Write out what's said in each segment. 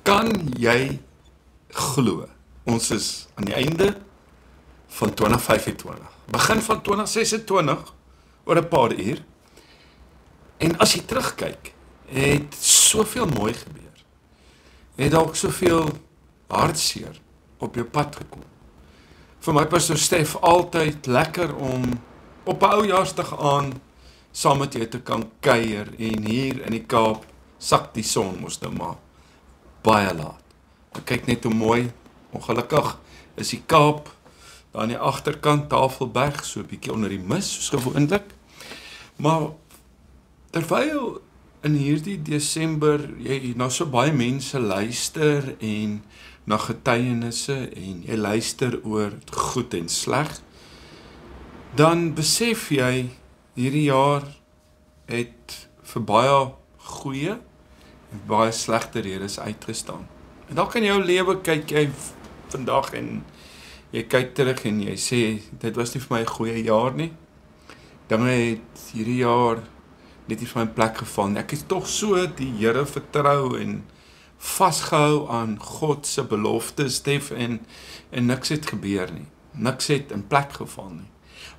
Kan jy glo? Ons is aan die einde van 2025. Begin van 2026 oor 'n paar uur. En as jy terugkyk, het soveel mooi gebeur. Het dalk soveel hartseer op jou pad gekom. Vir my Pastor Stef altyd lekker om op 'n oujaarsdag aan saam met jou te kan kuier en hier in die Kaap sak die son mos nou maar baie laat. Ek kyk net hoe mooi, ongelukkig is die Kaap daar aan die agterkant Tafelberg so 'n bietjie onder die mis soos gewoonlik. Maar terwyl in hierdie Desember jy na so baie mense luister en na getuienisse en jy luister oor goed en sleg, dan besef jy hierdie jaar het vir baie goeie en baie slegte redes uitgestaan. En dalk in jou lewe kyk jy vandag en jy kyk terug en jy sê, dit was nie vir my 'n goeie jaar nie. Dinge het hierdie jaar net nie vir my plek geval nie. Ek het tog so die Here vertrou en vasgehou aan God se beloftes, Stef, en niks het gebeur nie. Niks het in plek geval nie.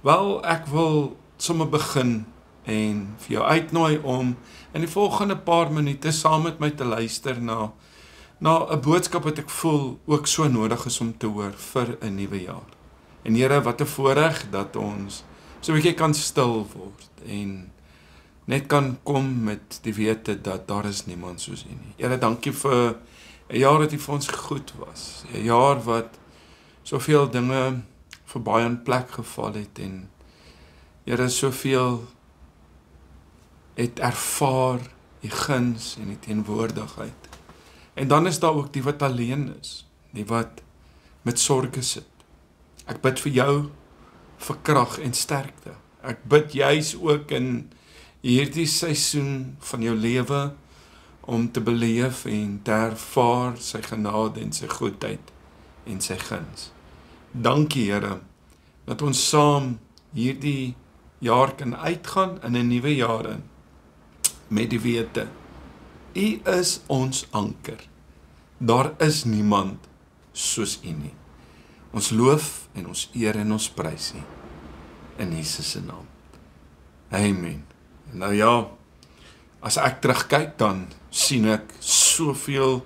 Wel, ek wil sommer begin en vir jou uitnooi om in die volgende paar minute saam met my te luister na 'n boodskap wat ek voel ook so nodig is om te hoor vir 'n nuwe jaar. En Here, wat 'n voorreg dat ons so 'n bietjie kan stil word en net kan kom met die wete dat daar is niemand soos U nie. Here, dankie vir 'n jaar wat U vir ons goed was. 'n Jaar wat soveel dinge verby in plek geval het en Here, soveel het ervaar U guns en U teenwoordigheid. En dan is daar ook die wat alleen is, die wat met sorge sit. Ek bid vir jou vir krag en sterkte. Ek bid juis ook in hierdie seisoen van jou lewe om te beleef en te ervaar sy genade en sy goedheid en sy guns. Dankie Here dat ons saam hierdie jaar kan uitgaan in 'n nuwe jaar in met die wete U is ons anker. Daar is niemand soos U nie. Ons loof en ons eer en ons prys U in Jesus se naam. Amen. Nou ja, as ek terugkyk dan sien ek soveel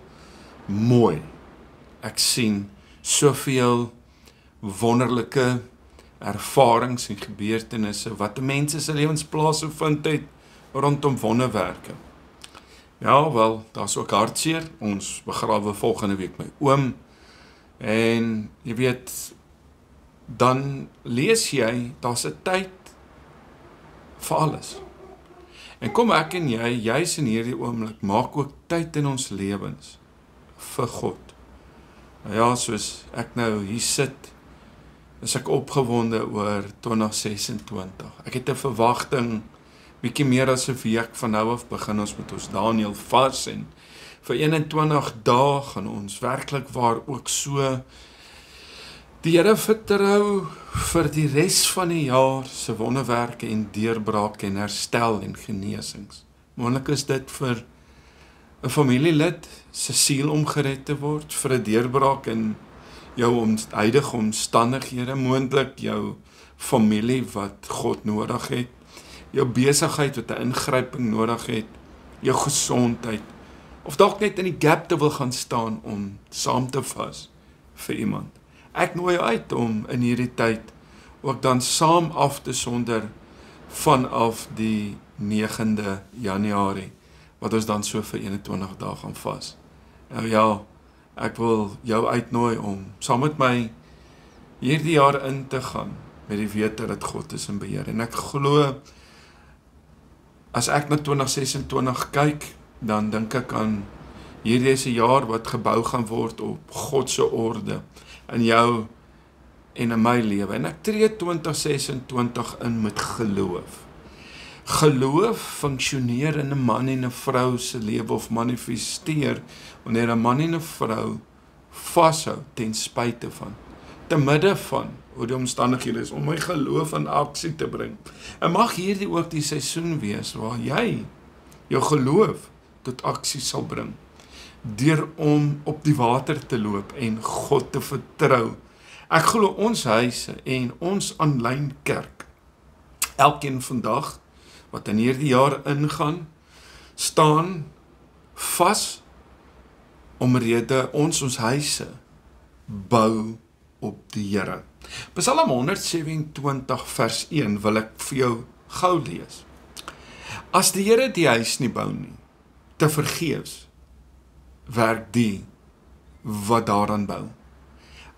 mooi. Ek sien soveel wonderlike ervarings en gebeurtenisse wat mense se lewens plaasgevind het rondom wonderwerke. Ja, wel, daar's ook hartseer. Ons begrawe volgende week my oom. En jy weet, dan lees jy, daar's 'n tyd vir alles. En kom ek en jy, juis in hierdie oomblik, maak ook tyd in ons lewens vir God. Nou ja, soos ek nou hier sit, is ek opgewonde oor 2026. Ek het 'n verwagting, bietjie meer as 'n week van nou af begin ons met ons Daniël vas en vir 21 dae gaan ons werklik waar ook so die Here vertrou vir die res van die jaar se wonderwerke en deurbrake en herstel en genesings. Moontlik is dit vir 'n familielid se siel om gered te word, vir 'n deurbraak in jou huidige omstandighede, moontlik jou familie wat God nodig het, jou besigheid wat 'n ingryping nodig het, jou gesondheid, of dalk net in die gap te wil gaan staan om saam te vas vir iemand. Ek nooi jou uit om in hierdie tyd ook dan saam af te sonder vanaf die 9de Januarie, wat ons dan so vir 21 dae gaan vas. Nou ja, ek wil jou uitnooi om saam met my hierdie jaar in te gaan met die wete dat God is in beheer. En ek glo, as ek na 2026 kyk, dan dink ek aan hierdie is 'n jaar wat gebou gaan word op God se orde in jou en in my lewe. En ek tree 2026 in met geloof. Geloof funksioneer in 'n man en 'n vrou se lewe of manifesteer wanneer 'n man en 'n vrou vashou ten spyte van, te midde van hoe die omstandighede is, om my geloof in aksie te bring. En mag hierdie ook die seisoen wees waar jy jou geloof tot aksie sal bring. deur om op die water te loop en God te vertrou. Ek glo ons huise en ons aanlyn kerk, elkeen vandag wat in hierdie jaar ingaan, staan vas omrede ons huise bou op die Here. Psalm 127 vers 1 wil ek vir jou gou lees. As die Here die huis nie bou nie, te vergeefs werk die wat daaraan bou.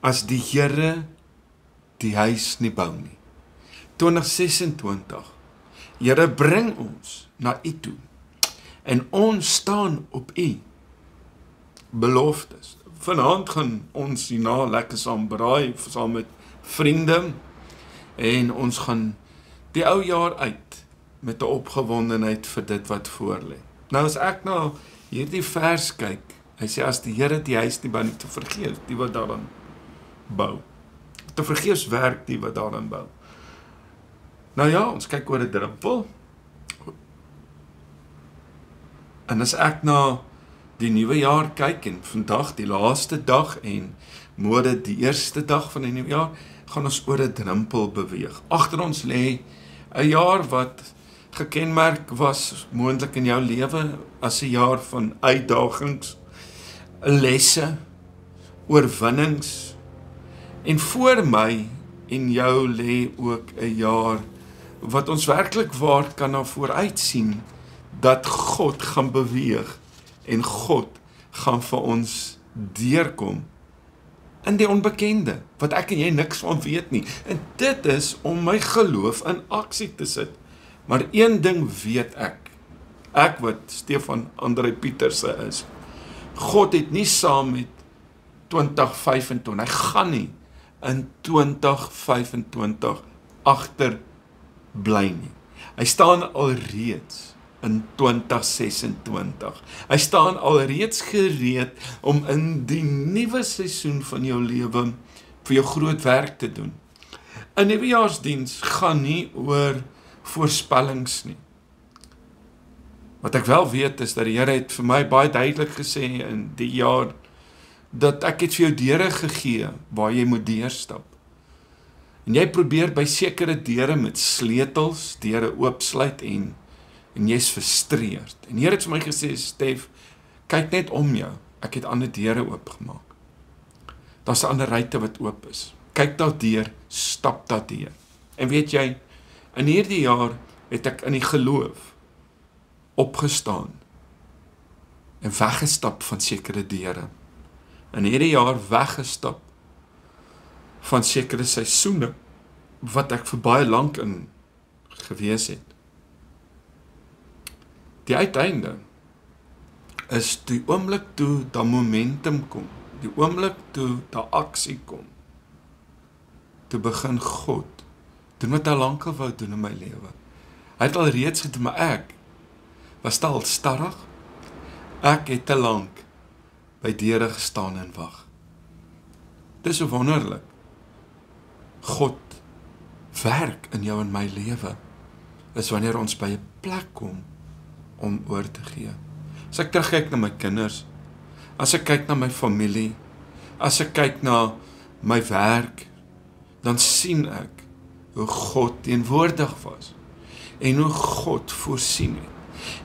As die Here die huis nie bou nie. 2026, Here bring ons na U toe en ons staan op U beloftes. Vanaand gaan ons hierna lekker saam braai, saam met vriende, en ons gaan die ou jaar uit met 'n opgewondenheid vir dit wat voor lê. Nou as ek na hierdie vers kyk, hy sê as die Here die huis nie bou nie, te vergeefs die wat daaraan bou. Te vergeefs werk die wat daaraan bou. Nou ja, ons kyk oor 'n druppel. En as ek na die nuwe jaar kyk en vandag die laaste dag en môre die eerste dag van die nuwe jaar, gaan ons oor 'n drempel beweeg. Agter ons lê 'n jaar wat gekenmerk was moontlik in jou lewe as 'n jaar van uitdagings, lesse, oorwinnings, en voor my en jou lê ook 'n jaar wat ons werklik waar kan na vooruit sien dat God gaan beweeg en God gaan vir ons deurkom in die onbekende, wat ek en jy niks van weet nie. En dit is om my geloof in aksie te sit. Maar een ding weet ek wat Stefan André Pieterse is, God het nie saam met 2025, hy gaan nie in 2025 agter bly nie. Hy staan alreeds in 2026. Hy staan alreeds gereed om in die nuwe seisoen van jou lewe vir jou groot werk te doen. 'n Nuwejaarsdiens gaan nie oor voorspellings nie. Wat ek wel weet is dat die Here het vir my baie duidelik gesê in die jaar dat ek het vir jou deure gegee waar jy moet deurstap. En jy probeer by sekere deure met sleutels, deure oopsluit en jy's frustreerd. En die Here het vir my gesê, Stef, kyk net om jou. Ek het ander deure oopgemaak. Daar's 'n ander ruimte wat oop is. Kyk daardeur, stap daardeur. En weet jy, in hierdie jaar het ek in die geloof opgestaan en weggestap van sekere deure. In hierdie jaar weggestap van sekere seisoene wat ek vir baie lank in gewees het. Die uiteinde is die oomblik toe dat momentum kom, die oomblik toe dat aksie kom, toe begin God doen wat hy lankal wou doen in my lewe. Hy het al reeds gedoen, maar ek was te al starrig, ek het te lank by deure gestaan en wag. Dis so wonderlik. God werk in jou en my lewe, is wanneer ons by 'n plek kom om oor te gee. As ek terugkyk na my kinders, as ek kyk na my familie, as ek kyk na my werk, dan sien ek hoe God teenwoordig was en hoe God voorsien het.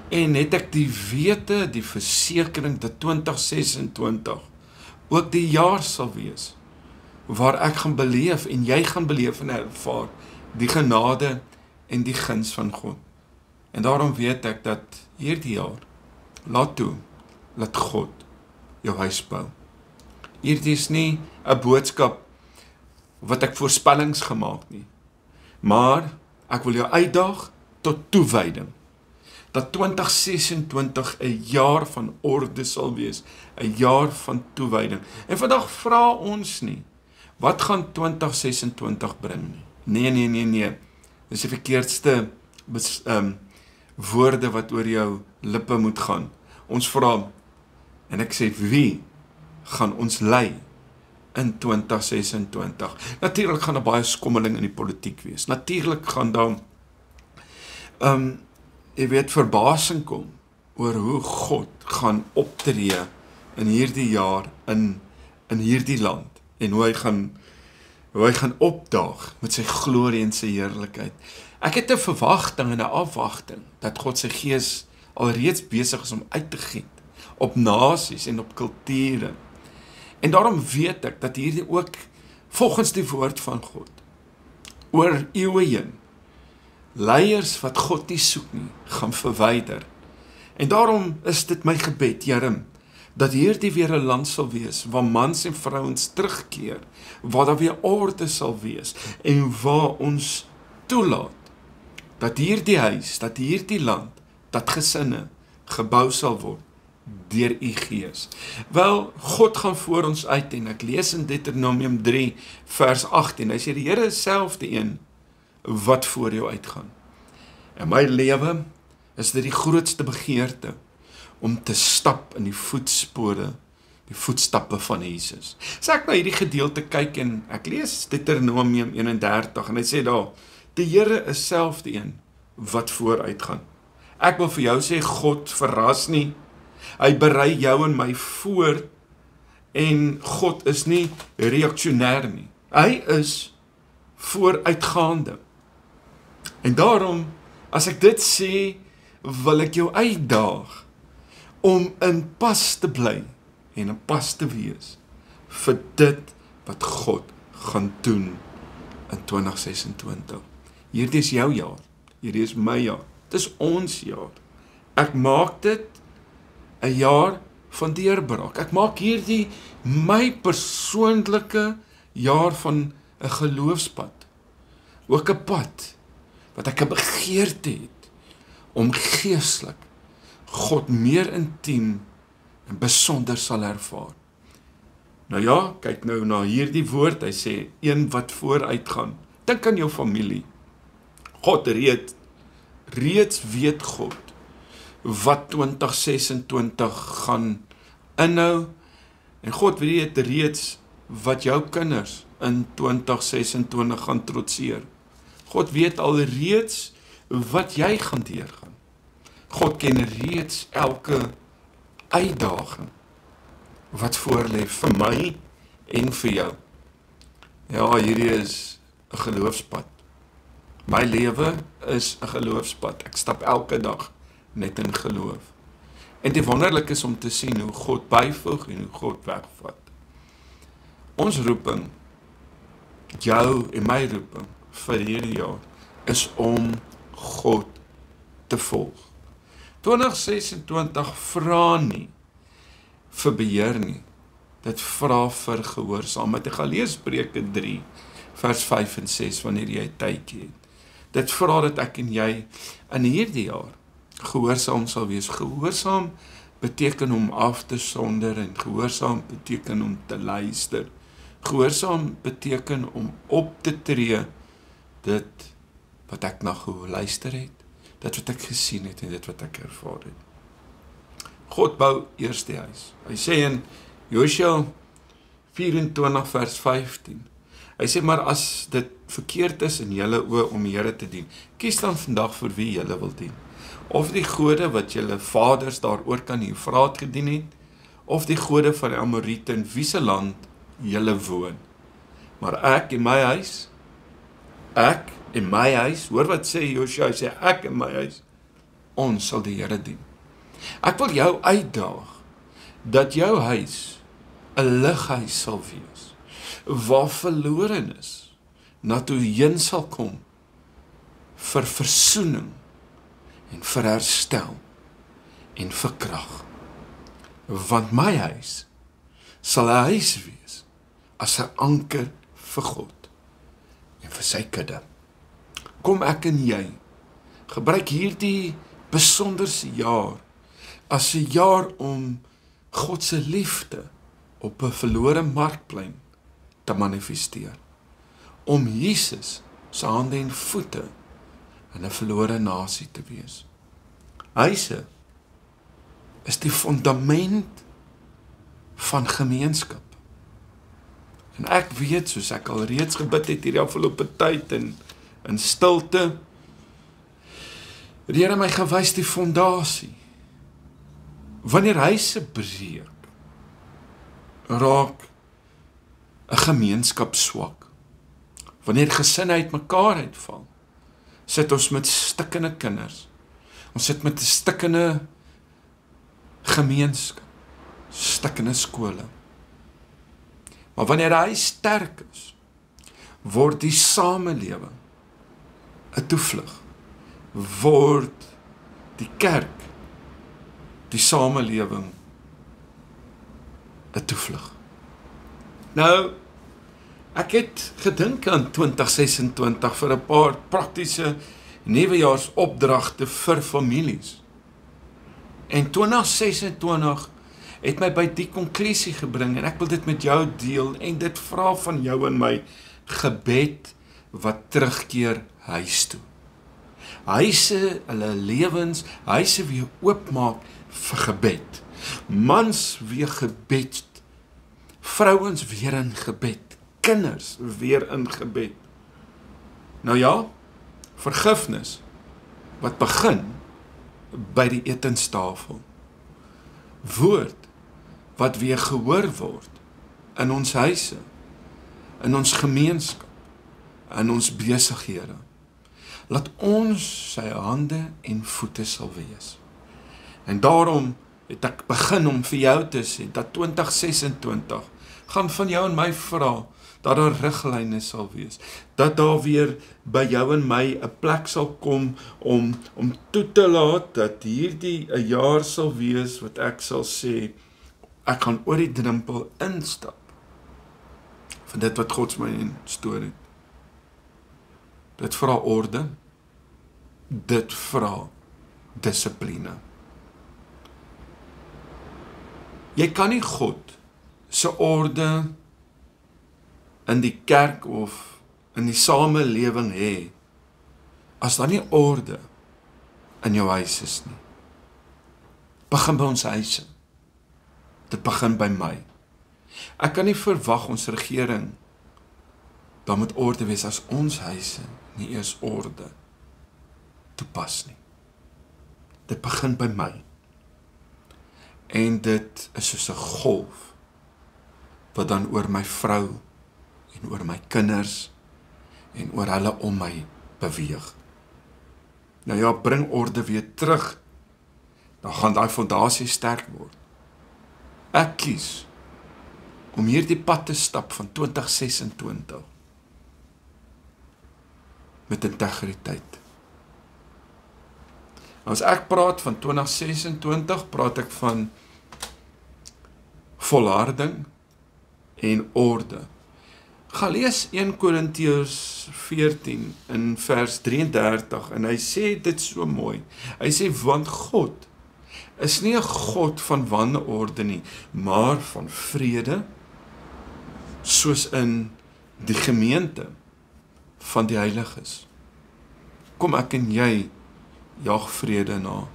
En het ek die wete, die versekering dat 2026 ook die jaar sal wees waar ek gaan beleef en jy gaan beleef en ervaar die genade en die guns van God. En daarom weet ek dat hierdie jaar, laat God jou huis bou. Hierdie is nie 'n boodskap wat ek voorspellings gemaak nie, maar ek wil jou uitdaag tot toewyding. Dat 2026 'n jaar van orde sal wees, 'n jaar van toewyding. En vandag vra ons nie, wat gaan 2026 bring nie? Nee. Dis die verkeerdste woorde wat oor jou lippe moet gaan. Ons vra, en ek sê, wie gaan ons lei in 2026? Natuurlik gaan daar baie skommeling in die politiek wees. Natuurlik gaan daar jy weet, verbasing kom oor hoe God gaan optree in hierdie jaar in hierdie land en hoe hy gaan opdaag met sy glorie en sy heerlikheid. Ek het 'n verwagting en 'n afwagting dat God sy gees alreeds besig is om uit te giet op nasies en op kulture. En daarom weet ek dat hierdie ook volgens die woord van God oor eeue heen leiers wat God nie soek nie, gaan verwyder. En daarom is dit my gebed, Here, dat hierdie weer 'n land sal wees, waar mans en vrouens terugkeer, waar daar weer orde sal wees, en waar ons toelaat, dat hierdie huis, dat hierdie land, dat gesinne, gebou sal word, deur u Gees. Wel, God gaan voor ons uit, en ek lees in Deuteronomium 3, vers 18, hy sê, die Here is self die een, wat voor jou uitgaan. In my lewe, is dit die grootste begeerte, om te stap in die voetspore, die voetstappe van Jesus. As ek na hierdie gedeelte kyk en ek lees Deuteronomium 31 en hy sê daar, die Here is self die een wat vooruitgaan. Ek wil vir jou sê, God verras nie, hy berei jou en my voor en God is nie reaksionêr nie. Hy is vooruitgaande. En daarom, as ek dit sê, wil ek jou uitdaag om in pas te bly en in pas te wees vir dit wat God gaan doen in 2026. Hierdie is jou jaar, hierdie is my jaar, dit is ons jaar. Ek maak dit 'n jaar van deurbraak. Ek maak hierdie my persoonlike jaar van 'n geloofspad. Ook 'n pad wat ek 'n begeerte het om geestelik God meer intiem en besonder sal ervaar. Nou ja, kyk nou na hierdie woord, hy sê, een wat vooruitgaan. Dink aan jou familie. God reeds weet God, wat 2026 gaan inhou, en God weet reeds wat jou kinders in 2026 gaan trotseer. God weet al reeds wat jy gaan deurgaan. God ken reeds elke uitdaging wat voorlê vir my en vir jou. Ja, hierdie is 'n geloofspad. My lewe is 'n geloofspad. Ek stap elke dag net in geloof. En die wonderlik is om te sien hoe God byvoeg en hoe God wegvat. Ons roeping, jou en my roeping vir hierdie jaar, is om God te volg. 2026 vra nie vir beheer nie, dit vra vir gehoorsaamheid. Ek gaan lees Spreuke 3, vers 5 en 6, wanneer jy tydjie het. Dit vra dat ek en jy in hierdie jaar gehoorsaam sal wees. Gehoorsaam beteken om af te sonder en gehoorsaam beteken om te luister. Gehoorsaam beteken om op te tree dit wat ek na geluister het, dit wat ek gesien het en dit wat ek ervaar het. God bou eers die huis. Hy sê in Josua 24 vers 15, hy sê, maar as dit verkeerd is in julle oë om die Here te dien, kies dan vandag vir wie julle wil dien. Of die gode wat julle vaders daaroor kan die Eufraat gedien het, of die gode van die Amorite in wie se land julle woon. Maar ek en my huis, hoor wat sê Josua, hy sê ek en my huis, ons sal die Here dien. Ek wil jou uitdaag, dat jou huis 'n lighuis sal wees, waar verlorenes na toe heen sal kom, vir versoening, en vir herstel, en vir krag. Want my huis, sal 'n huis wees, as 'n anker vir God, en vir sy kudde. Kom ek en jy, gebruik hierdie besonderse jaar, as 'n jaar om God se liefde op 'n verlore markplein te manifesteer. Om Jesus se hande en voete in 'n verlore nasie te wees. Huise is die fundament van gemeenskap. En ek weet, soos ek al reeds gebid het hierdie afgelope tyd in stilte, die Here my gewys die fondasie. Wanneer huise breek, raak 'n gemeenskap swak. Wanneer gesinne uitmekaar uitval, sit ons met stikkende kinders. Ons sit met 'n stikkende gemeenskap, stikkende skole. Maar wanneer hy sterk is, word die samelewing 'n toevlug. Word die kerk, die samelewing 'n toevlug. Nou, ek het gedink aan 2026 vir 'n paar praktiese nuwejaarsopdragte vir families. En 2026 het my by die konklusie gebring en ek wil dit met jou deel en dit vra van jou en my gebed wat terugkeer huis toe. Huise, hulle lewens, huise weer oopmaak vir gebed. Mans weer gebed, vrouens weer in gebed, kinders weer in gebed. Nou ja, vergifnis wat begin by die etenstafel. Woord wat weer gehoor word in ons huise, in ons gemeenskap, in ons besighede. Laat ons sy hande en voete sal wees. En daarom het ek begin om vir jou te sê dat 2026 gaan van jou en my vra dat daar riglyne sal wees, dat daar weer by jou en my 'n plek sal kom om toe te laat dat hierdie 'n jaar sal wees wat ek sal sê ek gaan oor die drempel instap van dit wat God my instoor het. Dit vra orde, dit vra dissipline. Jy kan nie God se orde in die kerk of in die samelewing hê as daar nie orde in jou huis is nie. Begin by ons huise. Dit begin by my. Ek kan nie verwag ons regering daar moet orde wees as ons huise nie eers orde toepas nie. Dit begin by my. En dit is soos 'n golf wat dan oor my vrou en oor my kinders en oor hulle om my beweeg. Nou ja, bring orde weer terug, dan gaan daai fondasie sterk word. Ek kies om hierdie pad te stap van 2026 met integriteit. As ek praat van 2026, praat ek van volharding en orde. Gaan lees 1 Korintiërs 14 in vers 33 en hy sê dit so mooi. Hy sê, want God is nie 'n God van wanorde nie, maar van vrede, soos in die gemeente van die heiliges. Kom ek en jy jag vrede na.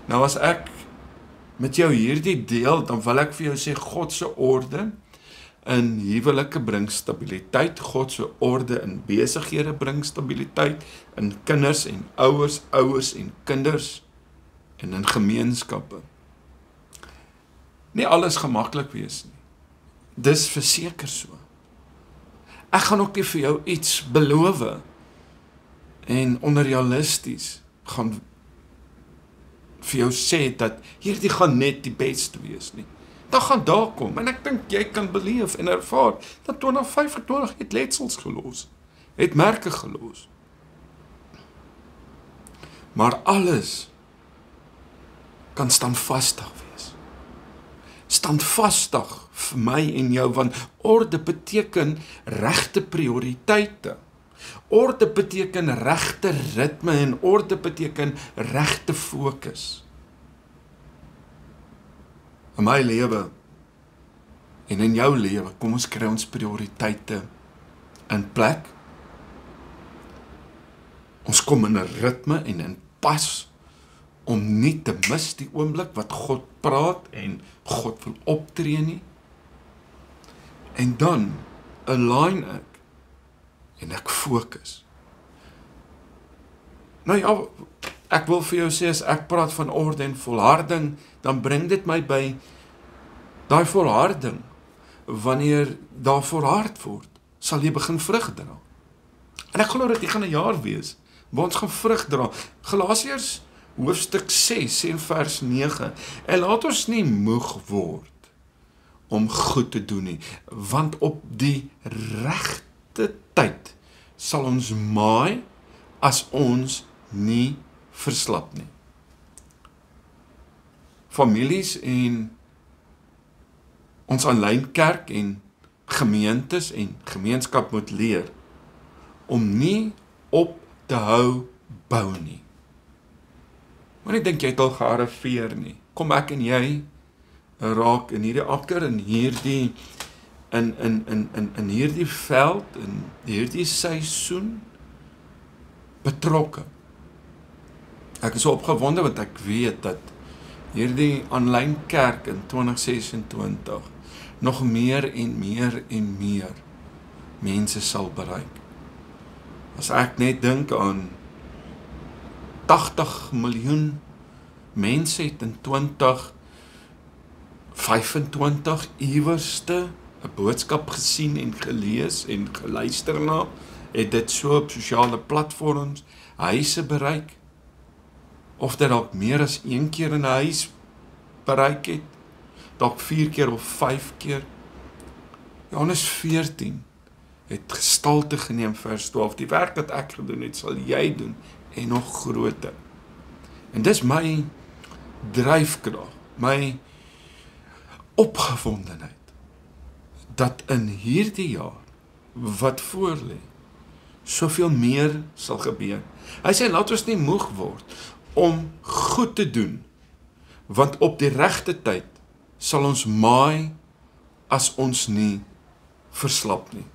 Nou as ek met jou hierdie deel, dan wil ek vir jou sê, God se orde in huwelike bring stabiliteit, God se orde in besighede bring stabiliteit, in kinders en ouers, ouers en kinders, en in gemeenskappe. Nie alles gemaklik wees nie. Dis verseker so. Ek gaan ook nie vir jou iets beloof en onrealisties gaan vir jou sê dat hierdie gaan net die beste wees nie. Dan gaan daar kom, en ek dink jy kan beleef en ervaar, dat 2025 het letsels gelos, het merke gelos. Maar alles kan standvastig wees. Standvastig vir my en jou, want orde beteken regte prioriteite. Orde beteken regte ritme en orde beteken regte fokus. In my lewe en in jou lewe, kom ons kry ons prioriteite in plek. Ons kom in 'n ritme en in pas om nie te mis die oomblik wat God praat en God wil optree nie. En dan align ek en ek fokus. Nou ja, ek wil vir jou sê, as ek praat van orde en volharding, dan bring dit my by daai volharding wanneer daar volhard word, sal jy begin vrug dra. En ek glo dat dit gaan 'n jaar wees, waar ons gaan vrug dra. Galasiërs hoofstuk 6 en vers 9, en laat ons nie moeg word om goed te doen nie, want op die regte tyd sal ons maai as ons nie verslap nie. Families en ons aanlyn kerk en gemeentes en gemeenskap moet leer om nie op te hou bou nie. Maar ek dink jy het al gearriveer nie. Kom ek en jy raak in hierdie akker, in hierdie in hierdie veld, in hierdie seisoen betrokke. Ek is so opgewonde want ek weet dat hierdie aanlyn kerk in 2026 nog meer en meer en meer mense sal bereik. As ek net dink aan 80 miljoen mense het in 2025 iewerste 'n boodskap gesien en gelees en geluister na, het dit so op sosiale platforms, huise bereik, of dit dalk meer as 1 keer in 'n huis bereik het, dalk 4 keer of 5 keer. Johannes 14 het gestalte geneem vers 12, die werk wat ek gedoen het, sal jy doen, en nog groter. En dis my dryfkrag, my opgewondenheid, dat in hierdie jaar, wat voorlê, soveel meer sal gebeur. Hy sê, laat ons nie moeg word, om goed te doen, want op die regte tyd, sal ons maai, as ons nie verslap nie.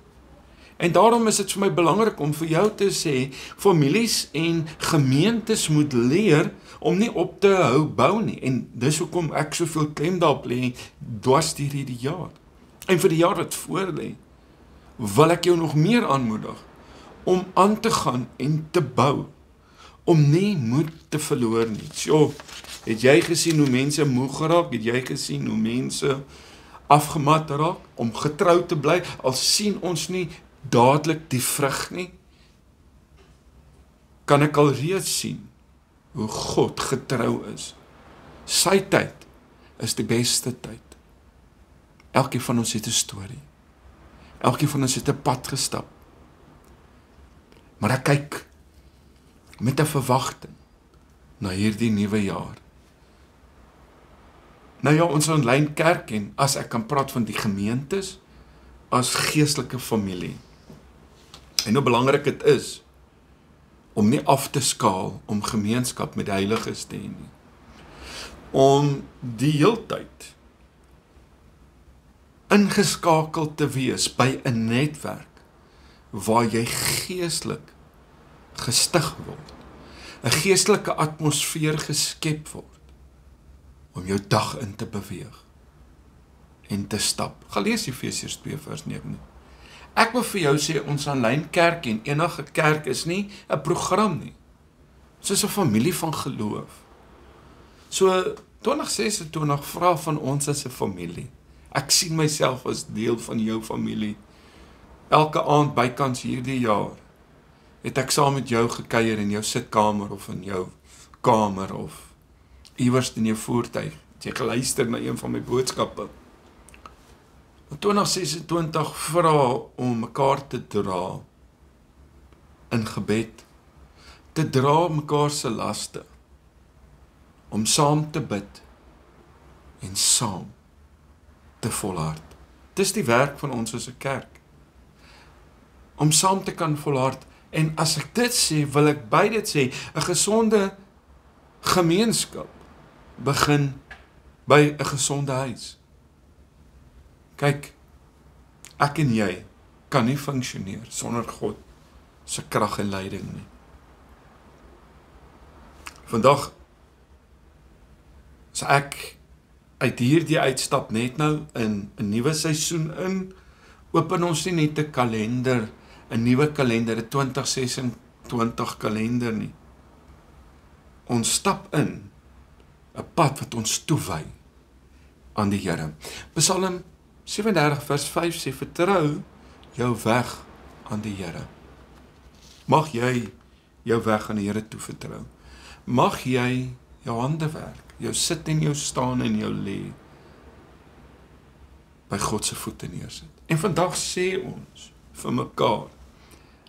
En daarom is dit vir my belangrik om vir jou te sê, families en gemeentes moet leer om nie op te hou bou nie. En dis hoekom ek soveel klem daarop lê dwars deur hierdie jaar. En vir die jaar wat voorlê, wil ek jou nog meer aanmoedig om aan te gaan en te bou, om nie moed te verloor nie. So, het jy gesien hoe mense moeg geraak? Het jy gesien hoe mense afgemat raak om getrou te bly, al sien ons nie dadelik die vrug nie? Kan ek al reeds sien hoe God getrou is. Sy tyd is die beste tyd. Elkeen van ons het 'n storie. Elkeen van ons het 'n pad gestap. Maar ek kyk met 'n verwagting na hierdie nuwe jaar. Nou ja, ons aanlyn kerk, en as ek kan praat van die gemeentes, as geestelike familie. En hoe belangrik dit is, om nie af te skaal, om gemeenskap met die heiliges te hê nie. Om die heeltyd ingeskakel te wees by 'n netwerk, waar jy geestelik gestig word, 'n geestelike atmosfeer geskep word, om jou dag in te beweeg, en te stap. Gaan lees Efesiërs 2 vers 9. Ek wil vir jou sê, ons aanlyn kerk en enige kerk is nie 'n program nie. Ons is 'n familie van geloof. So 2026 vra van ons as 'n familie. Ek sien myself as deel van jou familie. Elke aand bykans hierdie jaar het ek saam met jou gekuier in jou sitkamer of in jou kamer of iewers in jou voertuig. Het jy geluister na een van my boodskappe. 2026 vra om mekaar te dra in gebed, te dra mekaar se laste, om saam te bid en saam te volhard. Dis die werk van ons as 'n kerk. Om saam te kan volhard, en as ek dit sê, wil ek by dit sê, 'n gesonde gemeenskap begin by 'n gesonde huis. Kyk, ek en jy kan nie funksioneer sonder God se krag en leiding nie. Vandag, as ek uit hierdie uitstap net nou in 'n nuwe seisoen in, open ons nie net 'n kalender, 'n nuwe kalender, 'n 2026 kalender nie. Ons stap in 'n pad wat ons toewy aan die Here. Psalm 37 vers 5 sê, vertrou jou weg aan die Here. Mag jy jou weg aan die Here toevertrou. Mag jy jou hande werk, jou sit en jou staan en jou lê by God se voete neersit. En vandag sê ons vir mekaar,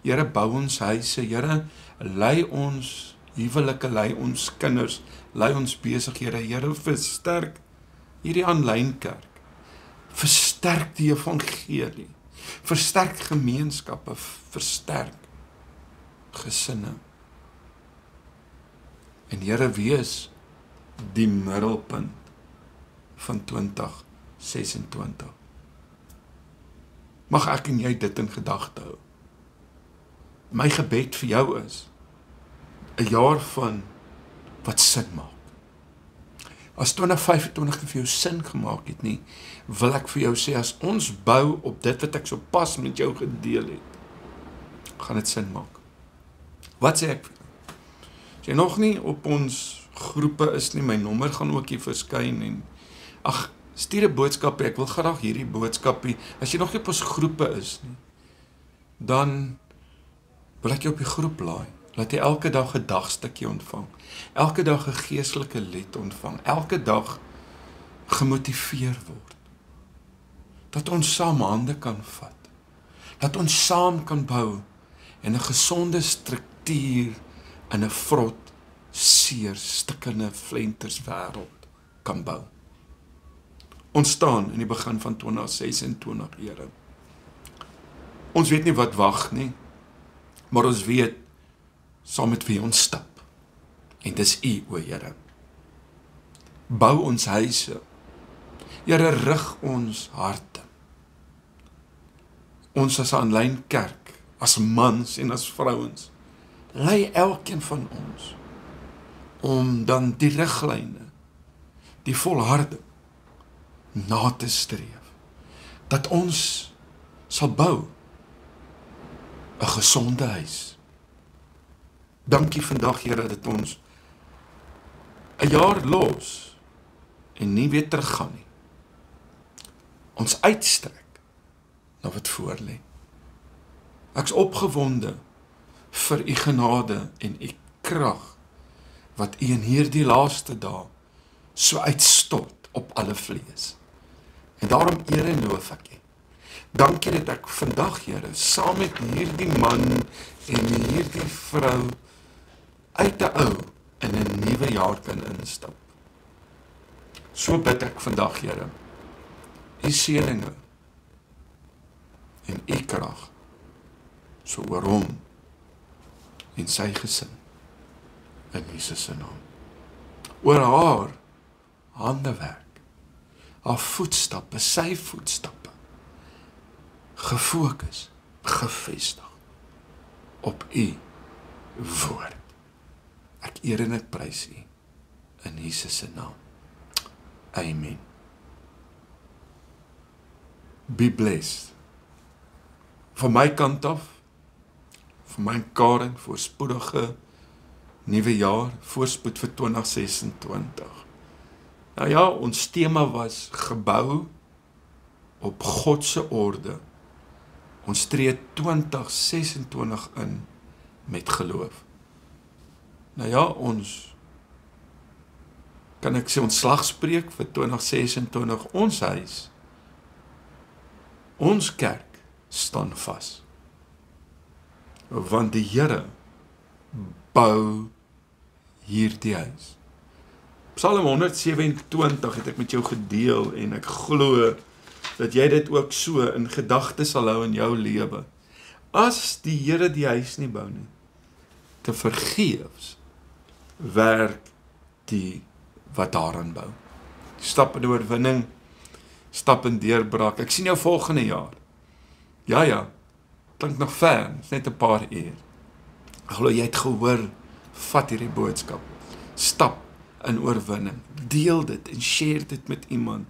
Here, bou ons huise, Here, lei ons huwelike, lei ons kinders, lei ons besighede, Here, versterk hierdie aanlyn kerk, versterk die evangelie, versterk gemeenskappe, versterk gesinne. En Here, wees die middelpunt van 2026. Mag ek en jy dit in gedagte hou. My gebed vir jou is 'n jaar van wat sin maak. As 2025 vir jou sin gemaak het nie, wil ek vir jou sê, as ons bou op dit wat ek so pas met jou gedeel het, gaan dit sin maak. Wat sê ek vir jou? As jy nog nie op ons groepe is nie, my nommer gaan ook hier verskyn en stuur 'n boodskapie, ek wil graag hierdie boodskapie, as jy nog nie op ons groepe is nie, dan wil ek jou op die groep laai, laat jy elke dag 'n dagstukkie ontvang, elke dag 'n geestelike lied ontvang, elke dag gemotiveer word, dat ons saam hande kan vat, dat ons saam kan bou, en 'n gesonde struktuur in 'n vrot, seer, stikkende flenters wêreld kan bou. Ons staan in die begin van 2026, Here. Ons weet nie wat wag nie, maar ons weet saam met wie ons stap. En dis U, o Here. Bou ons huise. Here, rig ons harte. Ons as 'n aanlyn kerk, as mans en as vrouens, lei elkeen van ons om dan die riglyne, die volharding na te streef, dat ons sal bou 'n gesonde huis. Dankie vandag, Here, dat ons 'n jaar los en nie weer teruggaan nie. Ons uitstrek na wat voor lê. Ek's opgewonde vir U genade en U krag wat U in hierdie laaste dae so uitstort op alle vlees. En daarom eer en loof ek U. Dankie dat ek vandag, Here, saam met hierdie man en hierdie vrou uit 'n ou in 'n nuwe jaar kan instap. So bid ek vandag, Here, U seëninge en U krag so oor hom en sy gesin in Jesus se naam. Oor haar handewerk, haar voetstappe, sy voetstappe, gefokus, gefestig op U woord. Ek eer en ek prys U in Jesus se naam. Amen. Be blessed. Van my kant af, van my Karen, voorspoedige nuwe jaar, voorspoed vir 2026. Nou ja, ons tema was gebou op God se orde. Ons tree 2026 in met geloof. Nou ja, ons kan ek sê ons slagspreuk vir 2026, ons huis, ons kerk staan vas. Want die Here bou hierdie huis. Psalm 127 het ek met jou gedeel en ek glo dat jy dit ook so in gedagte sal hou in jou lewe. As die Here die huis nie bou nie, te vergeefs werk die wat daarin bou. Stap in oorwinning, stap in deurbraak. Ek sien jou volgende jaar. Ja, klink nog ver, is net 'n paar uur. Ek glo jy het gehoor, vat hierdie boodskap. Stap in oorwinning. Deel dit en share dit met iemand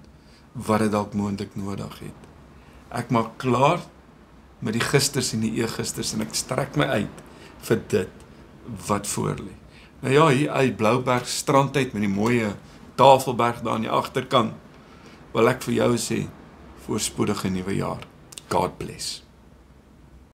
wat dit dalk moontlik nodig het. Ek maak klaar met die gisters en die eergisters en ek strek my uit vir dit wat voor lê. Nou ja, hier uit Blouberg strand uit met die mooie Tafelberg daar aan die agterkant, wil ek vir jou sê, voorspoedige nuwe jaar. God bless.